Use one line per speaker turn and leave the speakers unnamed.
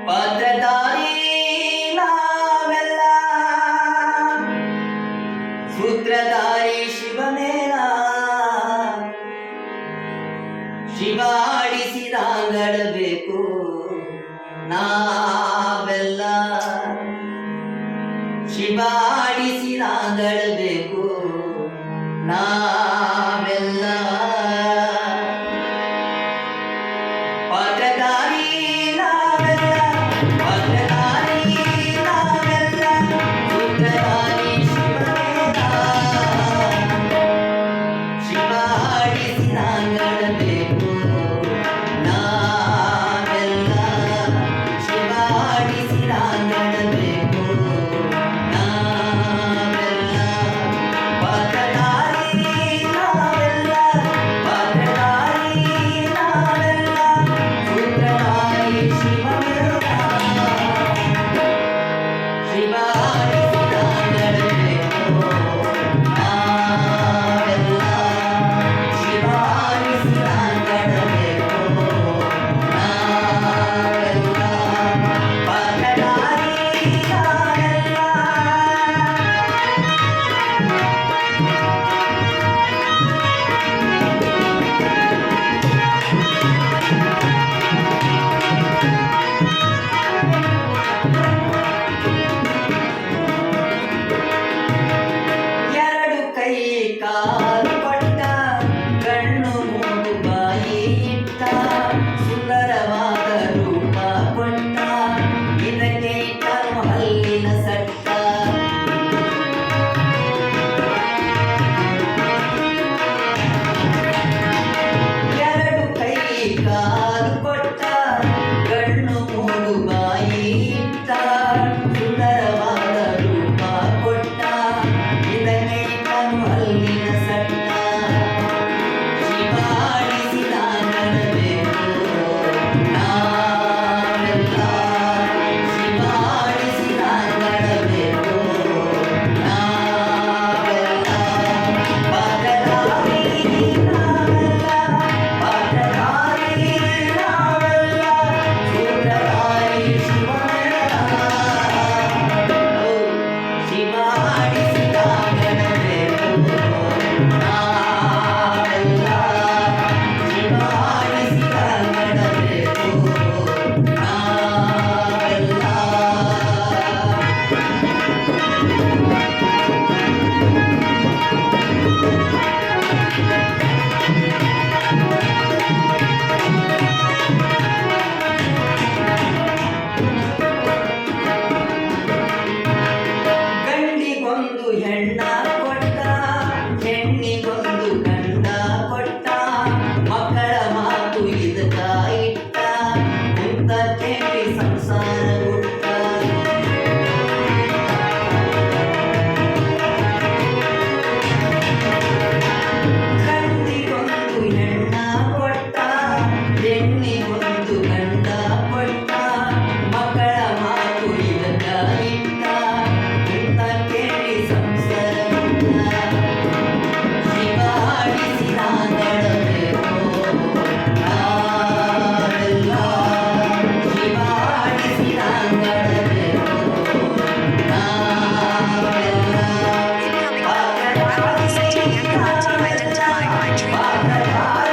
ಪಾತ್ರಧಾರಿ ನಾವೆಲ್ಲ ಸೂತ್ರಧಾರಿ ಶಿವಮೇನ ಶಿವಾಡಿಸಿದಾಗಡಬೇಕು ನಾವೆಲ್ಲ ಶಿವಾಡಿಸಿದಾಗಡಬೇಕು ನಾವೆಲ್ಲ ಪಾತ್ರಧಾರಿ ನಾವೆಲ್ಲ ಪಾತ್ರಧಾರಿ ನಾವೆಲ್ಲ ಸೂತ್ರಧಾರಿ ಶಿವಮೇನ ಶಿವಾಡಿಸಿದಾಗಡಬೇಕು ನಾವೆಲ್ಲ ಶಿವಾಡಿಸಿದಾಗಡಬೇಕು ನಾವೆಲ್ಲ ಪಾತ್ರಧಾರಿ ನಾವೆಲ್ಲ ಪಾತ್ರಧಾರಿ ನಾವೆಲ್ಲ ಸೂತ್ರಧಾರಿ ಶಿವಮೇನ ಶಿವಾಡಿಸಿದಾಗಡಬೇಕು ನಾವೆಲ್ಲ ಶಿವಾಡಿಸಿದಾಗಡಬೇಕು ನಾವೆಲ್ಲ ಪಾತ್ರಧಾರಿ ನಾವೆಲ್ಲ. ಎರಡು ಕೈ ಕಾಲು ಕೊಟ್ಟ ಕಣ್ಣು ಮೂಗು ಬಾಯಿ ಇಟ್ಟ ಸುಂದರವಾದ ರೂಪ ಕೊಟ್ಟ ಇದಕ್ಕೆ ಇಟ್ಟನು ಹಲ್ಲಿನ ಸಟ್ಟ ಎರಡು ಕೈ ಕಾಲು ಕೊಟ್ಟ ಕಣ್ಣು ಮೂಗು ಬಾಯಿ ಇಟ್ಟ ಸುಂದರವಾದ ರೂಪ ಕೊಟ್ಟ ಇದಕ್ಕೆ ಇಟ್ಟನು ಹಲ್ಲಿನ ಸಟ್ಟ ಶಿವಾಡಿಸಿದಾಗಡಬೇಕು ನಾವೆಲ್ಲ ಶಿವಾಡಿಸಿದಾಗಡಬೇಕು ನಾವೆಲ್ಲ ಪಾತ್ರಧಾರಿ ನಾವೆಲ್ಲ ಪಾತ್ರಧಾರಿ ನಾವೆಲ್ಲ ಸೂತ್ರಧಾರಿ ಶಿವಮೇನ ಶಿವಾಡಿಸಿದಾಗಡಬೇಕು ನಾವೆಲ್ಲ ಶಿವಾಡಿಸಿದಾಗಡಬೇಕು ನಾವೆಲ್ಲ. ಗಂಡಿಗೊಂದು ಹೆಣ್ಣ ಕೊಟ್ಟ ಹೆಣ್ಣಿಗೊಂದು ಗಂಡ ಕೊಟ್ಟ ಮಕ್ಕಳ ಮಾತು ಇದಕ್ಕ ಇಟ್ಟ ಮುಂದ ಕೇಳಿ ಸಂಸಾರ ಹುಟ್ಟ ಗಂಡಿಗೊಂದು ಹೆಣ್ಣ ಕೊಟ್ಟ ಹೆಣ್ಣಿಗೊಂದು ಗಂಡ ಕೊಟ್ಟ ಮಕ್ಕಳ ಮಾತು ಇದಕ್ಕ ಇಟ್ಟ ಮುಂದ ಕೇಳಿ ಸಂಸಾರ ಹುಟ್ಟ ಶಿವಾಡಿಸಿದಾಗಡಬೇಕು ನಾವೆಲ್ಲ ಶಿವಾಡಿಸಿದಾಗಡಬೇಕು ನಾವೆಲ್ಲ
Incoming call. Rapidly setting your call to identify by tree.
ಪಾತ್ರಧಾರಿ